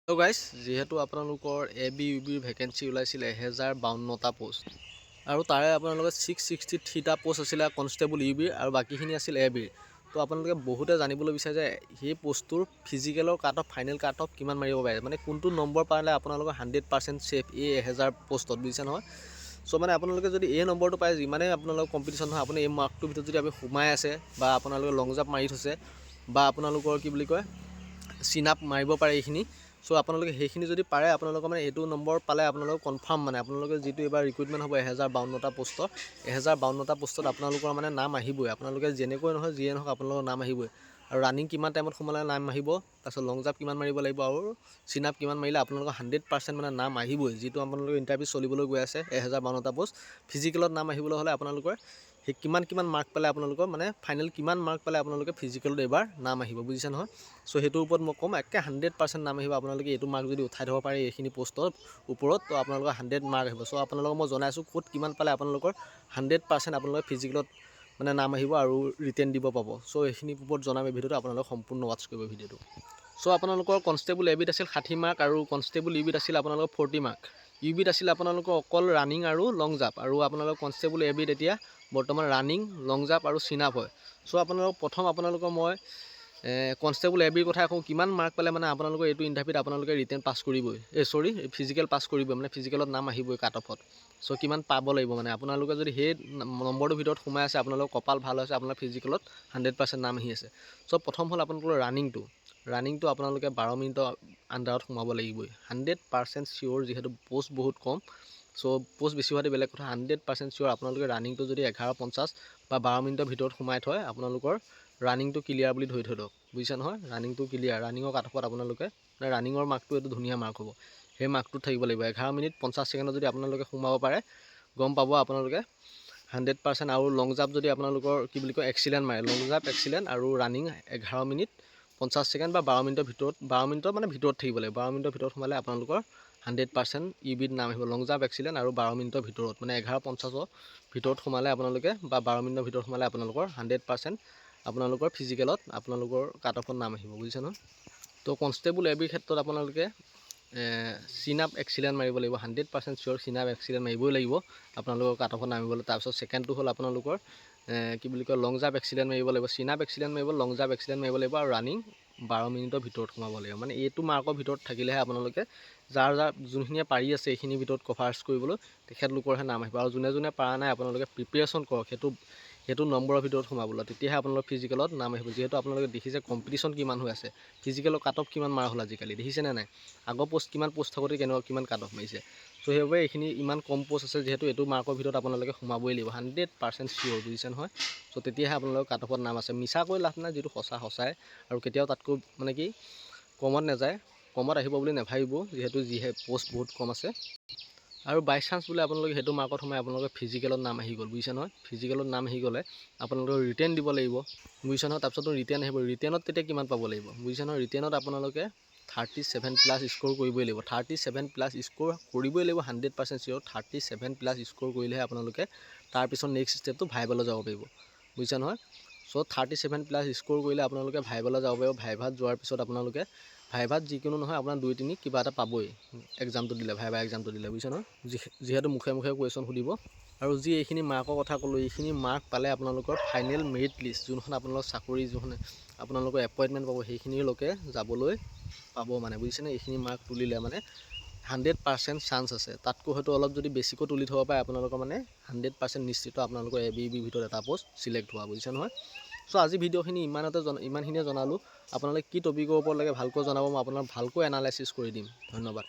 Hello' guys, যিহেতু আপোনালোকৰ ABUBৰ vacancy ওলাইছিল 1052টা পোষ্ট আৰু তাৰে আপোনালোকে 663টা পোষ্ট আছিলে কনষ্টেবল UBৰ আৰু বাকীখিনি আছিল ABৰ। তো আপোনালোকে বহুতে জানিবলৈ বিচাৰে যে সেই পোষ্টটোৰ ফিজিকেলৰ cut off final cut off কিমান মাৰিব পাৰে, মানে কোনটো নম্বৰ পালে আপোনালোকৰ 100% ছেফ এই 1000 পোষ্টত, বুজিছে নহয়। চ' মানে আপোনালোকে যদি এই নম্বৰটো পায়, যিমানেই আপোনালোকৰ কম্পিটিশ্যন হয়, আপুনি এই মাৰ্কটোৰ ভিতৰত যদি আপুনি সোমাই আছে বা আপোনালোকে লং জাম্প মাৰি থৈছে বা আপোনালোকৰ কি বুলি কয় চিন আপ মাৰিব পাৰে এইখিনি। চ' আপোনালোকে সেইখিনি যদি পাৰে, আপোনালোকৰ মানে এইটো নম্বৰ পালে আপোনালোকৰ কনফাৰ্ম, মানে আপোনালোকে যিটো এবাৰ ৰিক্ৰুইটমেণ্ট হ'ব 1052টা পোষ্টত, 1052টা পোষ্টত আপোনালোকৰ মানে নাম আহিবই। আপোনালোকে যেনেকৈ নহয় যিয়ে নহওক আপোনালোকৰ নাম আহিবই। আৰু ৰানিং কিমান টাইমত সোমালে নাম আহিব, তাৰপিছত লং জাম্প কিমান মাৰিব লাগিব আৰু চিন আপ কিমান মাৰিলে আপোনালোকৰ 100% মানে নাম আহিবই। যিটো আপোনালোকৰ ইণ্টাৰভিউ চলিবলৈ গৈ আছে 1052টা পোষ্ট, ফিজিকেলত নাম আহিবলৈ হ'লে আপোনালোকৰ সেই কিমান মাৰ্ক পালে আপোনালোকৰ মানে ফাইনেল কিমান মাৰ্ক পালে আপোনালোকে ফিজিকেলত এবাৰ নাম আহিব, বুজিছে নহয়। চ' সেইটোৰ ওপৰত মই ক'ম, একে 100% নাম আহিব। আপোনালোকে এইটো মাৰ্ক যদি উঠাই থ'ব পাৰে এইখিনি পোষ্টৰ ওপৰত, তো আপোনালোকৰ 100 মাৰ্ক আহিব। চ' আপোনালোকক মই জনাইছোঁ ক'ত কিমান পালে আপোনালোকৰ 100% আপোনালোকে ফিজিকেলত মানে নাম আহিব আৰু ৰিটেন দিব পাব। চ' এইখিনিৰ ওপৰত জনাম এই ভিডিঅ'টো, আপোনালোকে সম্পূৰ্ণ ৱাটচ কৰিব ভিডিঅ'টো। চ' আপোনালোকৰ কনষ্টেবল ABত আছিল 60 মাৰ্ক আৰু কনষ্টেবল UBত আছিল আপোনালোকৰ 40 মাৰ্ক। UBত আছিল আপোনালোকৰ অকল ৰানিং আৰু লং জাম্প, আৰু আপোনালোকৰ কনষ্টেবল ABত এতিয়া বৰ্তমান ৰানিং, লং জাম্প আৰু চিন আপ হয়। চ' আপোনালোকৰ মই কনষ্টেবল ABৰ কথা কওঁ, কিমান মাৰ্ক পালে মানে আপোনালোকৰ এইটো ইণ্টাৰভিউত আপোনালোকে ৰিটেন পাছ কৰিবই, ফিজিকেল পাছ কৰিবই, মানে ফিজিকেলত নাম আহিবই কাট অফত। চ' কিমান পাব লাগিব, মানে আপোনালোকে যদি সেই নম্বৰটোৰ ভিতৰত সোমাই আছে, আপোনালোকৰ কপাল ভাল হৈছে, আপোনাৰ ফিজিকেলত 100% নাম আহি আছে। চ' প্ৰথম হ'ল আপোনালোকৰ ৰানিংটো আপোনালোকে 12 মিনিটৰ আণ্ডাৰত সোমাব লাগিবই, 100% চিয়'ৰ, যিহেতু পোষ্ট বহুত কম। চ' পোষ্ট বেছি হোৱাটো বেলেগ কথা, 100% চিয়'ৰ আপোনালোকে ৰানিংটো যদি 11:50 বা 12 মিনিটৰ ভিতৰত সোমাই থয়, আপোনালোকৰ ৰানিংটো ক্লিয়াৰ বুলি ধৰি থৈ দিয়ক, বুজিছে নহয়। ৰানিংটো ক্লিয়াৰ, ৰানিঙৰ কাট অফত আপোনালোকে মানে ৰানিঙৰ মাৰ্কটো এইটো ধুনীয়া মাৰ্ক হ'ব, সেই মাৰ্কটোত থাকিব লাগিব। 11 মিনিট 50 ছেকেণ্ডত যদি আপোনালোকে সোমাব পাৰে, গম পাব আপোনালোকে 100%। আৰু লং জাম্প যদি আপোনালোকৰ কি বুলি কয় এক্সিলেণ্ট মাৰে, লং জাম্প এক্সিলেণ্ট আৰু ৰানিং 11 মিনিট 50 ছেকেণ্ড বা 12 মিনিটৰ ভিতৰত, 12 মিনিটৰ মানে ভিতৰত থাকিব লাগিব। 12 মিনিটৰ ভিতৰত সোমালে আপোনালোকৰ 100% UBত নাম আহিব, লং জাম্প এক্সিলেণ্ট আৰু 12 মিনিটৰ ভিতৰত, মানে 11:50ৰ ভিতৰত সোমালে আপোনালোকে বা 12 মিনিটৰ ভিতৰত সোমালে আপোনালোকৰ 100% আপোনালোকৰ ফিজিকেলত আপোনালোকৰ কাট অফত নাম আহিব, বুজিছে নহয়। তো কনষ্টেবল ABৰ ক্ষেত্ৰত আপোনালোকে চিন আপ এক্সিলেণ্ট মাৰিব লাগিব, 100% চিয়'ৰ চিন আপ এক্সিলেণ্ট মাৰিবই লাগিব আপোনালোকৰ কাট অফত নামিবলৈ। তাৰপিছত ছেকেণ্ডটো হ'ল আপোনালোকৰ কি বুলি কয় লং জাম্প এক্সিলেণ্ট মাৰিব লাগিব, চিন আপ এক্সিলেণ্ট মাৰিব, লং জাম্প এক্সিলেণ্ট মাৰিব লাগিব আৰু ৰানিং 12 মিনিটৰ ভিতৰত সোমাব লাগিব। মানে এইটো মাৰ্কৰ ভিতৰত থাকিলেহে আপোনালোকে যাৰ যোনখিনিয়ে পাৰি আছে এইখিনিৰ ভিতৰত কভাৰেজ কৰিবলৈ, তেখেতলোকৰহে নাম আহিব। আৰু যোনে পাৰা নাই আপোনালোকে প্ৰিপেৰেশ্যন কৰক সেইটো নম্বৰৰ ভিতৰত সোমাবলৈ, তেতিয়াহে আপোনালোকৰ ফিজিকেলত নাম আহিব। যিহেতু আপোনালোকে দেখিছে কম্পিটিশ্যন কিমান হৈ আছে, ফিজিকেলৰ কাট অফ কিমান মাৰ হ'ল আজিকালি, দেখিছেনে নাই। আগৰ কিমান পোষ্ট থাকোঁতে কিমান কাট অফ মাৰিছে। চ' সেইবাবে এইখিনি ইমান কম পোষ্ট আছে, যিহেতু এইটো মাৰ্কৰ ভিতৰত আপোনালোকে সোমাবই লাগিব, 100% চিয়'ৰ, বুজিছে নহয়। চ' তেতিয়াহে আপোনালোকৰ কাট অফত নাম আছে। মিছা কৈ লাভ নাই, যিটো সঁচাই আৰু কেতিয়াও তাতকৈ মানে কি কমত নাযায়, কমত আহিব বুলি নাভাবিব, যিহেতু পোষ্ট বহুত কম আছে। আৰু বাই চান্স বোলে আপোনালোকে সেইটো মাৰ্কত সোমাই আপোনালোকে ফিজিকেলত নাম আহি গ'ল, বুজিছে নহয়। ফিজিকেলত নাম আহি গ'লে আপোনালোকে ৰিটেন দিব লাগিব, বুজিছে নহয়। তাৰপিছতো ৰিটেন আহিব, ৰিটেনত তেতিয়া কিমান পাব লাগিব, বুজিছে নহয়। ৰিটেনত আপোনালোকে 37+ স্ক'ৰ কৰিবই লাগিব, 37+ স্ক'ৰ কৰিবই লাগিব, 100% চিয়'ৰ 37+ স্ক'ৰ কৰিলেহে আপোনালোকে তাৰপিছত নেক্সট ষ্টেপটো ভাইভালৈ যাব পাৰিব, বুজিছে নহয়। চ' 37+ স্ক'ৰ কৰিলে আপোনালোকে ভাইভালৈ যাব পাৰিব। ভাইভাত যোৱাৰ পিছত আপোনালোকে ভাইভাত যিকোনো নহয় আপোনাৰ 2-3 কিবা এটা পাবই এক্সামটো দিলে, ভাইভা এক্সামটো দিলে, বুজিছে নহয়। যিহেতু মুখে কুৱেশ্যন সুধিব। আৰু যি এইখিনি মাৰ্কৰ কথা ক'লোঁ, এইখিনি মাৰ্ক পালে আপোনালোকৰ ফাইনেল মেৰিট লিষ্ট, যোনখন আপোনালোকৰ চাকৰি, যোনখন আপোনালোকৰ এপইণ্টমেণ্ট পাব, সেইখিনিলৈকে যাবলৈ পাব, মানে বুজিছেনে। এইখিনি মাৰ্ক তুলিলে মানে 100% চান্স আছে, তাতকৈ হয়তো অলপ যদি বেছিকৈ তুলি থ'ব পাৰে আপোনালোকৰ মানে 100% নিশ্চিত আপোনালোকৰ ABUBৰ ভিতৰত এটা পোষ্ট চিলেক্ট হোৱা, বুজিছে নহয়। চ' আজি ভিডিঅ'খিনি ইমানখিনিয়ে জনালোঁ। আপোনালোকে কি টপিকৰ ওপৰত লাগে ভালকৈ জনাব, মই আপোনাক ভালকৈ এনালাইচিছ কৰি দিম। ধন্যবাদ।